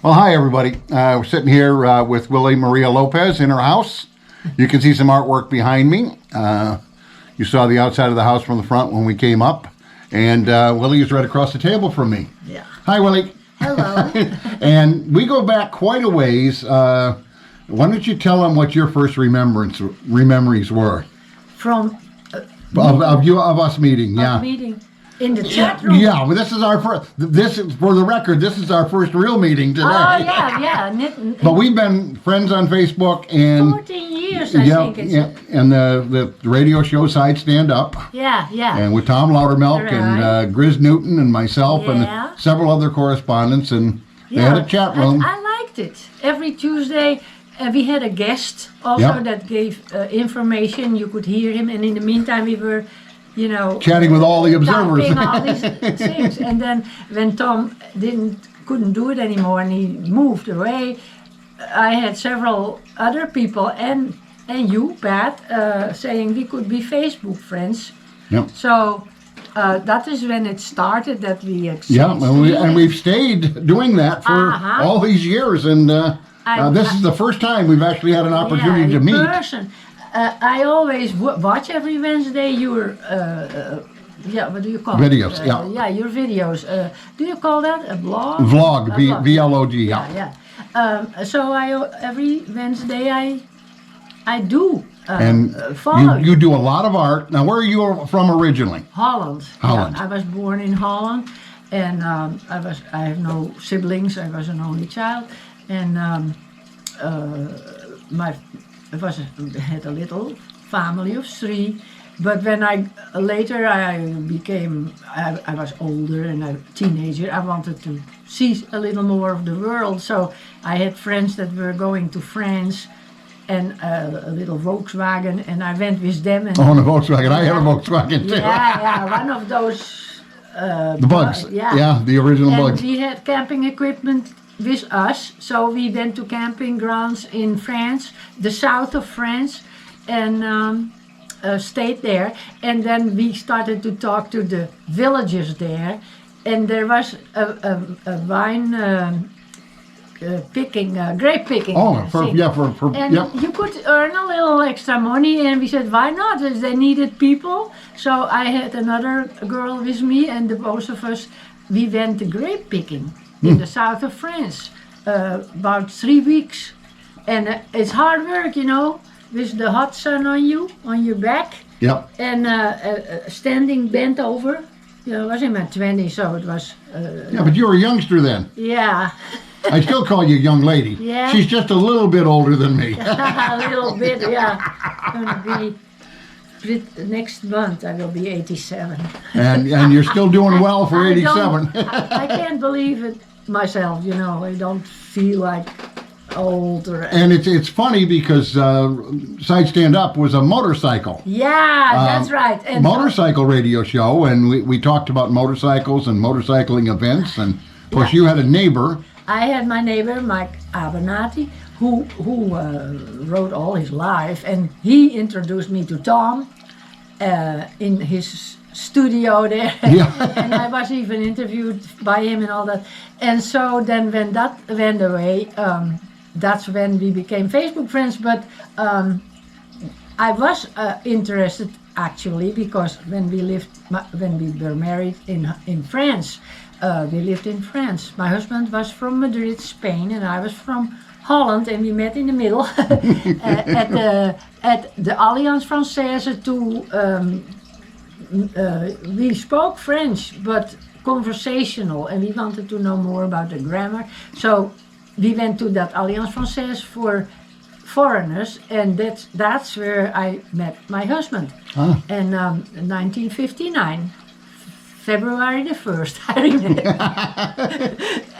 Well, hi, everybody. We're sitting here with Willy Maria Lopez in her house. You can see some artwork behind me. You saw the outside of the house from the front when we came up. And Willy is right across the table from me. Yeah. Hi, Willy. Hello. And we go back quite a ways. Why don't you tell them what your first memories were? From Of us meeting, yeah. meeting in the chat room. Yeah, well, this is our first. This is for the record. This is our first real meeting today. Oh yeah. But we've been friends on Facebook and 14 years, I think it's. Yeah, and the radio show Side Stand Up. Yeah. And with Tom Loudermilk Right. and Grizz Newton and myself Yeah. and several other correspondents, and they had a chat room. I liked it. Every Tuesday we had a guest also that gave information. You could hear him, and in the meantime we were, Chatting with all the observers. typing all these things. And then when Tom couldn't do it anymore and he moved away, I had several other people and you, Pat, saying we could be Facebook friends. Yep. So that is when it started that we exchanged. Yeah, and we've stayed doing that for all these years, and this is the first time we've actually had an opportunity to meet. Person. I always watch every Wednesday your, what do you call Videos, it? yeah. Your videos. Do you call that a blog? Vlog, A vlog. V-L-O-G, yeah. Yeah. So every Wednesday I do And follow you do a lot of art. Now, where are you from originally? Holland. Holland. Yeah, I was born in Holland, and I have no siblings. I was an only child, and had a little family of 3. But when I was older and a teenager, I wanted to see a little more of the world. So I had friends that were going to France and a little Volkswagen, and I went with them. And Oh, and a Volkswagen. I had a Volkswagen too. yeah, one of those. The bugs. Yeah, the original and bugs. we had camping equipment with us, so we went to camping grounds in France, the south of France, and stayed there. And then we started to talk to the villagers there, and there was a wine grape picking. Oh, thing. And you could earn a little extra money, and we said, why not? As they needed people. So I had another girl with me, and the both of us, we went grape picking in the south of France, about 3 weeks. And it's hard work, with the hot sun on your back. Yep. And standing bent over. I was in my 20s, so it was... Yeah, but you were a youngster then. Yeah. I still call you young lady. Yeah. She's just a little bit older than me. A little bit, yeah. Gonna be next month. I will be 87. And you're still doing well for 87. I can't believe it myself. I don't feel like old or. And it's funny because Side Stand Up was a motorcycle. Yeah, that's right. And motorcycle radio show, and we talked about motorcycles and motorcycling events, and of course you had a neighbor. I had my neighbor, Mike Abernathy, who wrote all his life, and he introduced me to Tom in his studio there. Yeah. And I was even interviewed by him and all that. And so then when that went away, that's when we became Facebook friends. But I was interested actually, because when we were married in France, we lived in France. My husband was from Madrid, Spain, and I was from Holland, and we met in the middle at the Alliance Française. We spoke French, but conversational, and we wanted to know more about the grammar. So we went to that Alliance Française for foreigners, and that's where I met my husband. And 1959. February the 1st, I remember.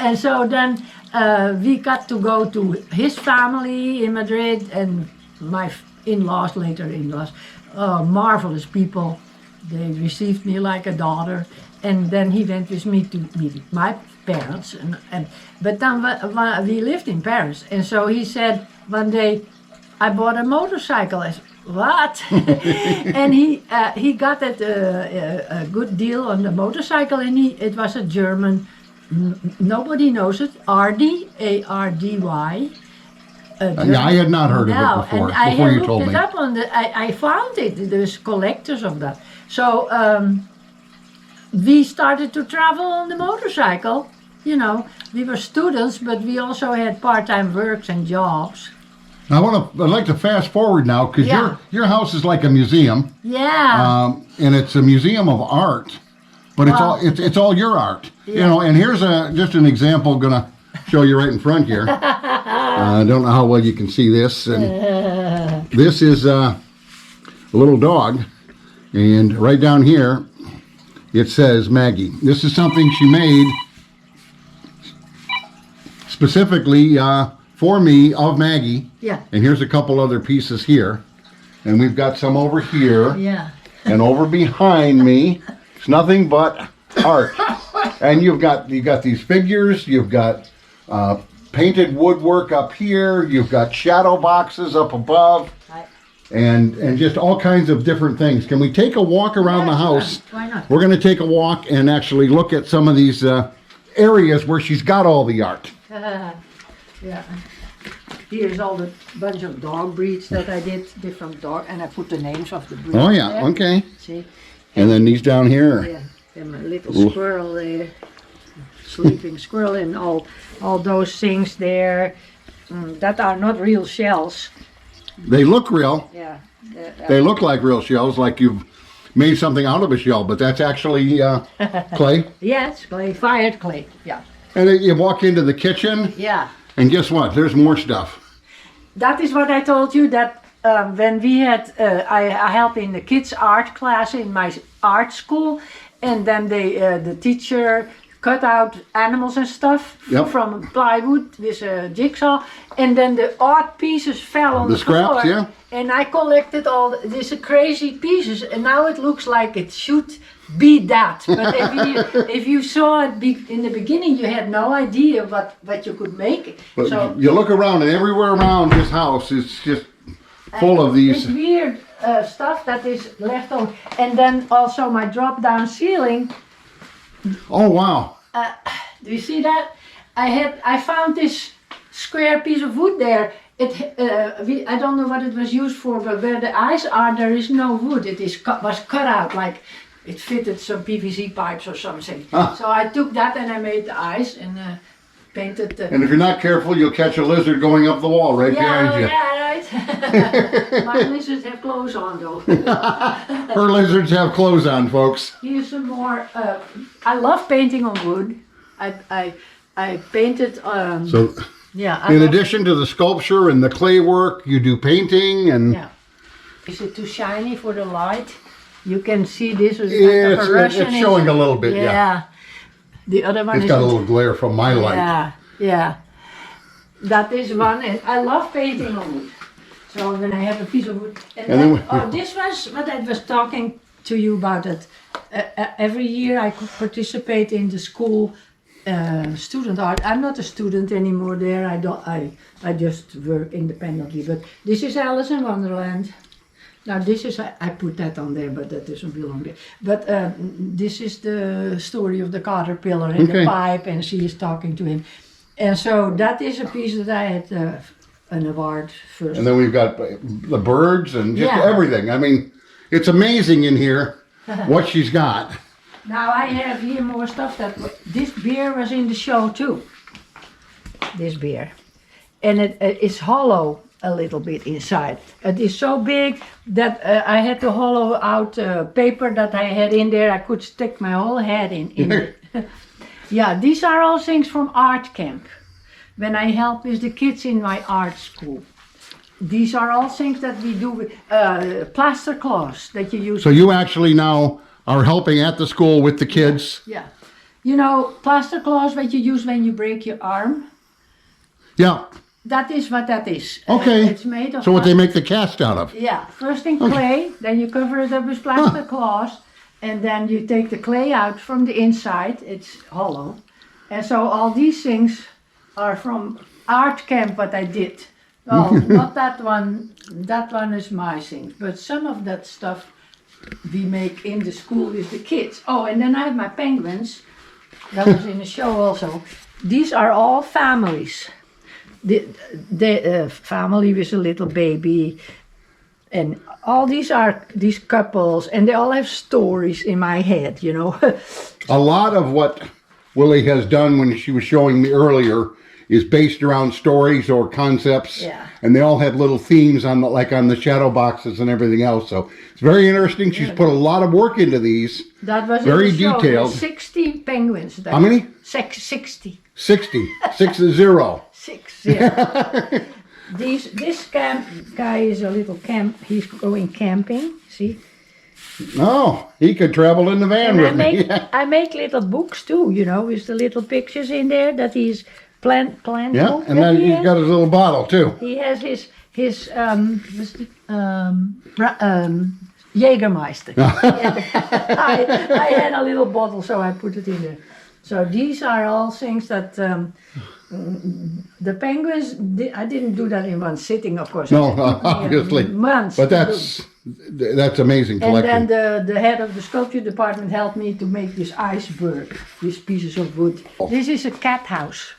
And so then we got to go to his family in Madrid, and my later in-laws, marvelous people. They received me like a daughter, and then he went with me to meet my parents. But then we lived in Paris, and so he said one day, I bought a motorcycle. I said, what? And he got a good deal on the motorcycle, and it was a German Nobody knows it. Ardy, A-R-D-Y. Yeah, I had not heard of it before. And I Before you looked told it me. up on I found it. There's collectors of that. So we started to travel on the motorcycle. You know, we were students, but we also had part-time works and jobs. I'd like to fast forward now because Yeah. your house is like a museum, Yeah. and it's a museum of art, but it's all your art. You Yeah. know, and here's just an example. Gonna show you right in front here. I don't know how well you can see this. And this is a little dog, and right down here it says Maggie. This is something she made specifically for me of Maggie. Yeah. And here's a couple other pieces here. And we've got some over here. Yeah. And over behind me. It's nothing but art. And you've got these figures, you've got painted woodwork up here, you've got shadow boxes up above, and just all kinds of different things. Can we take a walk around the house? Why not? We're going to take a walk and actually look at some of these areas where she's got all the art. Yeah. Here's all the bunch of dog breeds that I did, different dog, and I put the names of the breeds. Oh yeah, there. okay. See? And then these down here. Yeah, and my little squirrel there, sleeping squirrel, and all those things there that are not real shells. They look real. Yeah. They look like real shells, like you've made something out of a shell, but that's actually clay. Yes, clay, fired clay. Yeah. And then you walk into the kitchen, Yeah. and guess what? There's more stuff. That is what I told you, that when we had, I helped in the kids' art class in my art school, and then the teacher cut out animals and stuff Yep. from plywood with a jigsaw, and then the art pieces fell on The the scraps, floor. yeah. And I collected all these crazy pieces, and now it looks like it should be that. But if you saw it in the beginning, you had no idea what you could make. But So you look around, and everywhere around this house is just full of this these. weird stuff that is left on, and then also my drop-down ceiling. Oh wow! Do you see that? I found this square piece of wood there. I don't know what it was used for, but where the eyes are, there is no wood. It was cut out like it fitted some PVC pipes or something. So I took that and I made the eyes and painted the. And if you're not careful, you'll catch a lizard going up the wall right behind you. Yeah, right. My lizards have clothes on though. Her lizards have clothes on, folks. Here's some more. I love painting on wood. I painted. So, Yeah. in addition to the sculpture and the clay work, you do painting and. Yeah. Is it too shiny for the light? You can see this is Yeah, like a Russian. it's showing a little bit, yeah. The other one It's is. got a little glare from my light. Yeah, yeah. That is one, and I love painting on wood. So when I have a piece of wood, and And then, then this was what I was talking to you about. It every year I could participate in the school student art. I'm not a student anymore there. I just work independently. But this is Alice in Wonderland. Now this is, I put that on there, but that doesn't belong there. But this is the story of the caterpillar and Okay. the pipe, and she is talking to him. And so that is a piece that I had an award first. And then we've got the birds and just Yeah. everything. I mean, it's amazing in here what she's got. Now I have here more stuff this beer was in the show too. This beer. And it is hollow a little bit inside. It is so big that I had to hollow out paper that I had in there. I could stick my whole head in it. Yeah, these are all things from art camp. When I help with the kids in my art school. These are all things that we do with plaster cloths that you use. So you actually now are helping at the school with the kids. Yeah. You know, plaster cloths that you use when you break your arm. Yeah. That is what that is. Okay. It's made of. So what they make the cast out of. Yeah. First in clay, then you cover it up with plaster cloths, and then you take the clay out from the inside. It's hollow, and so all these things are from art camp. What I did. Oh, not that one. That one is my thing. But some of that stuff we make in the school with the kids. Oh, and then I have my penguins. That was in the show also. These are all families. The family with a little baby, and all these are these couples, and they all have stories in my head, you know. A lot of what Willie has done when she was showing me earlier is based around stories or concepts. Yeah. And they all have little themes on the, like on the shadow boxes and everything else. So it's very interesting. She's put a lot of work into these. That was very in the show. detailed. There's 60 penguins there. How many? 60. 60. 60. 60. This guy is a little camp. He's going camping. See. Oh, he could travel in the van And with me. I make little books too, you know, with the little pictures in there that he's planned. Yeah, and then he's got his little bottle too. He has his Jägermeister. I had a little bottle, so I put it in there. So these are all things that the penguins. I didn't do that in one sitting, of course. No, It took me obviously. months. But to that's amazing do. And collection. then the head of the sculpture department helped me to make this iceberg, these pieces of wood. Oh. This is a cat house.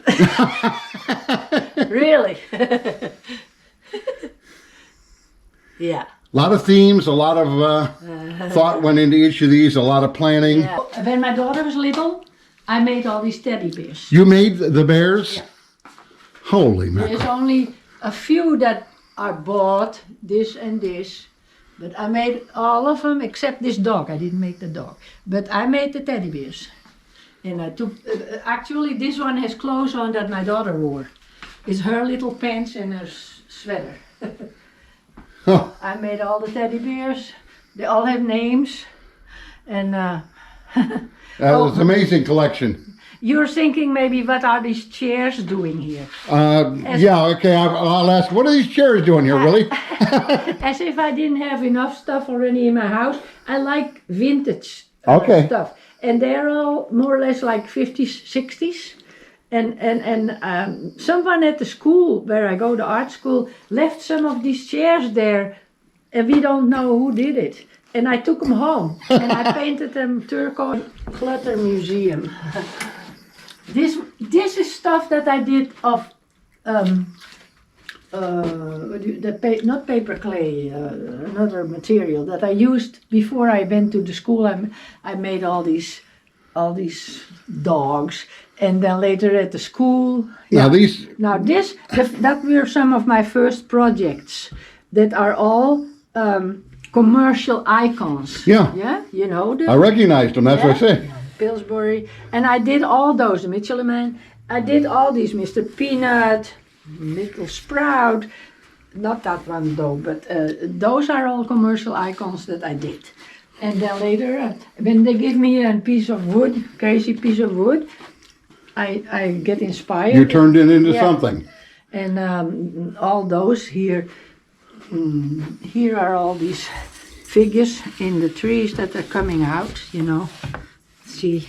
Really? Yeah. A lot of themes, a lot of thought went into each of these, a lot of planning. Yeah. When my daughter was little, I made all these teddy bears. You made the bears? Yeah. Holy There's mackerel. only a few that are bought, this and this. But I made all of them except this dog. I didn't make the dog. But I made the teddy bears. And I took, actually this one has clothes on that my daughter wore. It's her little pants and her sweater. Huh. I made all the teddy bears. They all have names. And That's an amazing collection. you're thinking maybe, what are these chairs doing here? Yeah, okay, I'll ask, what are these chairs doing here, Willie? As if I didn't have enough stuff already in my house. I like vintage Okay. stuff. And they're all more or less like 50s, 60s. And someone at the school where I go to art school left some of these chairs there, and we don't know who did it. And I took them home and I painted them turquoise. Clutter Museum. This is stuff that I did of not paper clay, another material that I used before I went to the school. I made all these dogs, and then later at the school. Now these, Now that were some of my first projects that are all commercial icons. Yeah. Yeah, you know I recognized them, that's what I Yeah. say. Pillsbury, and I did all those, Michelin. I did all these, Mr. Peanut, Little Sprout, not that one though, but those are all commercial icons that I did. And then later, when they give me a piece of wood, crazy piece of wood, I get inspired. You turned it into Yeah. something. And all those here, here are all these figures in the trees that are coming out, you know. See,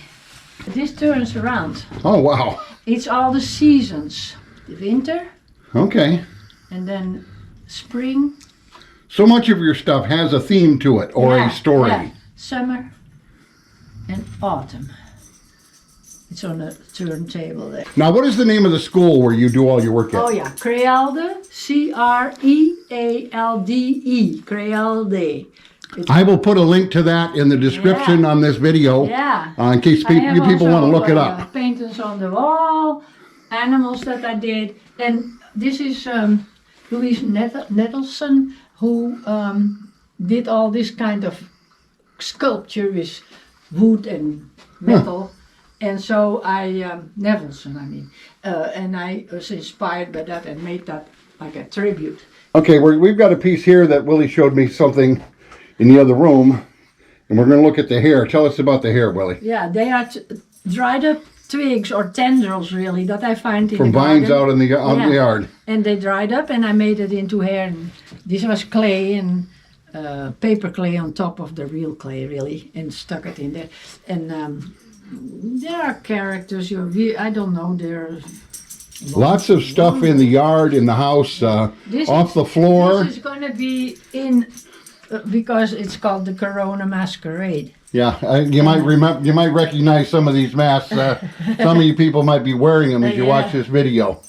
this turns around. Oh, wow. It's all the seasons. The winter, Okay. and then spring. So much of your stuff has a theme to it or Yeah, a story. yeah. Summer and autumn. It's on a turntable there. Now, what is the name of the school where you do all your work at? Oh yeah, Crealde, Crealde, Crealde. I will put a link to that in the description Yeah. on this video Yeah. in case I have you people want to also, look it up. Paintings on the wall, animals that I did, and this is Louise Nettleson who did all this kind of sculpture with wood and metal, and so Nevelson, I mean, and I was inspired by that and made that like a tribute. Okay, we've got a piece here that Willie showed me something in the other room, and we're going to look at the hair. Tell us about the hair, Willie. Yeah, they are dried up twigs or tendrils really that I find in From the vines garden. out in the Yeah. yard. And they dried up and I made it into hair. And this was clay and paper clay on top of the real clay really, and stuck it in there. And there are characters, I don't know, there Lots of stuff in the yard, in the house, off the floor. This is going to be in, because it's called the Corona Masquerade. Yeah, you might remember. You might recognize some of these masks. Some of you people might be wearing them as you watch this video.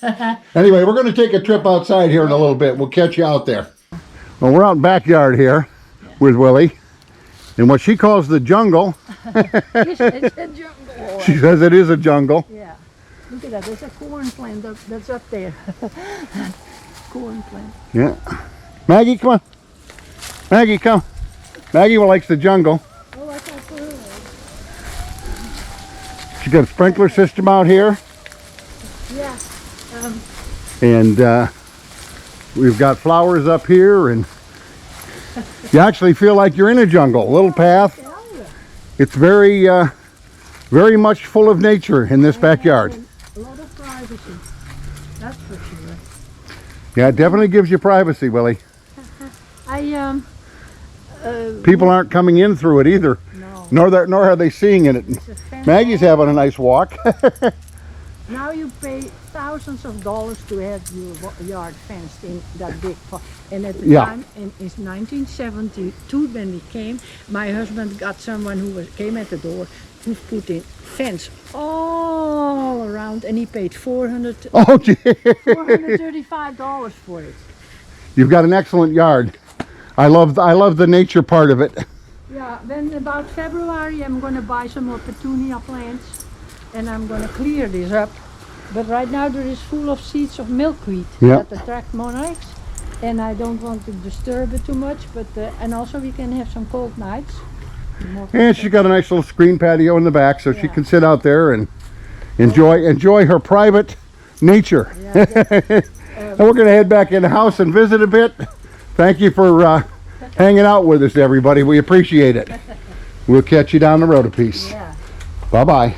Anyway, we're going to take a trip outside here in a little bit. We'll catch you out there. Well, we're out in the backyard here with Willie in what she calls the jungle. It's a jungle. She says it is a jungle. Yeah. Look at that. There's a corn plant that's up there. Corn plant. Yeah. Maggie, come on. Maggie, come. Maggie likes the jungle. Oh, I thought for her. She's got a sprinkler system out here. Yeah. And we've got flowers up here, and you actually feel like you're in a jungle. A little path. It's very, very much full of nature in this backyard. A lot of privacy. That's for sure. Yeah, it definitely gives you privacy, Willie. People aren't coming in through it either. No. Nor are they seeing it. Maggie's having a nice walk. Now you pay thousands of dollars to have your yard fenced in that big pot. And at the time, and it's 1972 when we came, my husband got someone who came at the door who put in fence all around, and he paid $435 for it. You've got an excellent yard. I love the nature part of it. Yeah, then about February I'm going to buy some more petunia plants, and I'm going to clear this up. But right now there is full of seeds of milkweed that attract monarchs, and I don't want to disturb it too much. But and also we can have some cold nights. And she's got a nice little screen patio in the back, so she can sit out there and enjoy her private nature. Yeah, and we're going to head back in the house and visit a bit. Thank you for hanging out with us, everybody. We appreciate it. We'll catch you down the road a piece. Yeah. Bye-bye.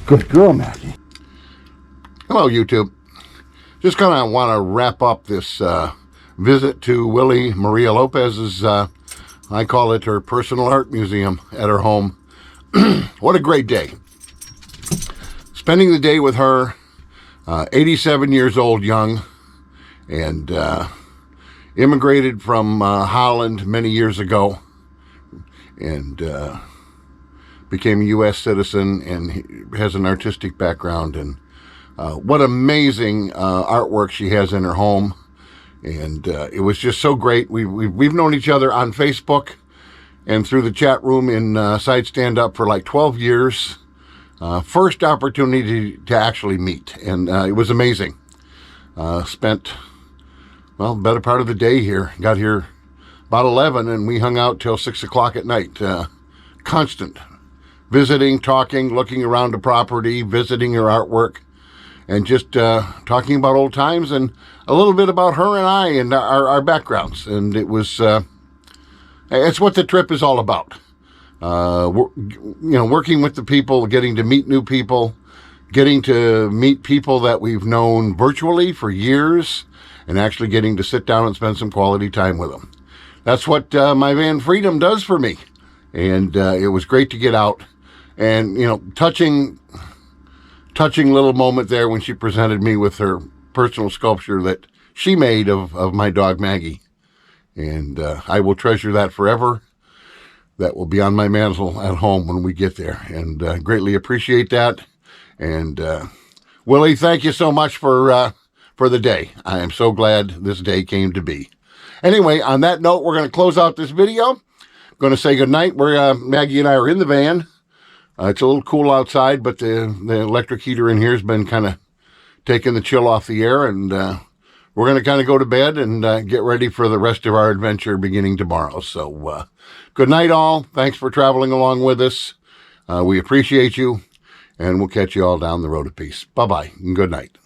Good girl, Maggie. Hello, YouTube. Just kind of want to wrap up this visit to Willy Maria Lopez's, I call it her personal art museum at her home. What a great day. Spending the day with her, 87 years old, young, and immigrated from Holland many years ago, and became a U.S. citizen, and has an artistic background. And what amazing artwork she has in her home. And it was just so great. We've known each other on Facebook and through the chat room in Side Stand Up for like 12 years. First opportunity to actually meet, and it was amazing. Spent, well, better part of the day here. Got here about 11, and we hung out till 6 o'clock at night. Constant visiting, talking, looking around the property, visiting her artwork, and just talking about old times and a little bit about her and I and our backgrounds. And it was, it's what the trip is all about. Working with the people, getting to meet new people, getting to meet people that we've known virtually for years, and actually getting to sit down and spend some quality time with them. That's what my van Freedom does for me. And it was great to get out. And, touching little moment there when she presented me with her personal sculpture that she made of my dog Maggie. And I will treasure that forever. That will be on my mantle at home when we get there. And greatly appreciate that. And Willie, thank you so much for the day. I am so glad this day came to be. Anyway, on that note, we're going to close out this video. Going to say goodnight. Maggie and I are in the van. It's a little cool outside, but the electric heater in here has been kind of taking the chill off the air, and we're going to kind of go to bed and get ready for the rest of our adventure beginning tomorrow. So good night, all. Thanks for traveling along with us. We appreciate you, and we'll catch you all down the road a piece. Bye-bye, and good night.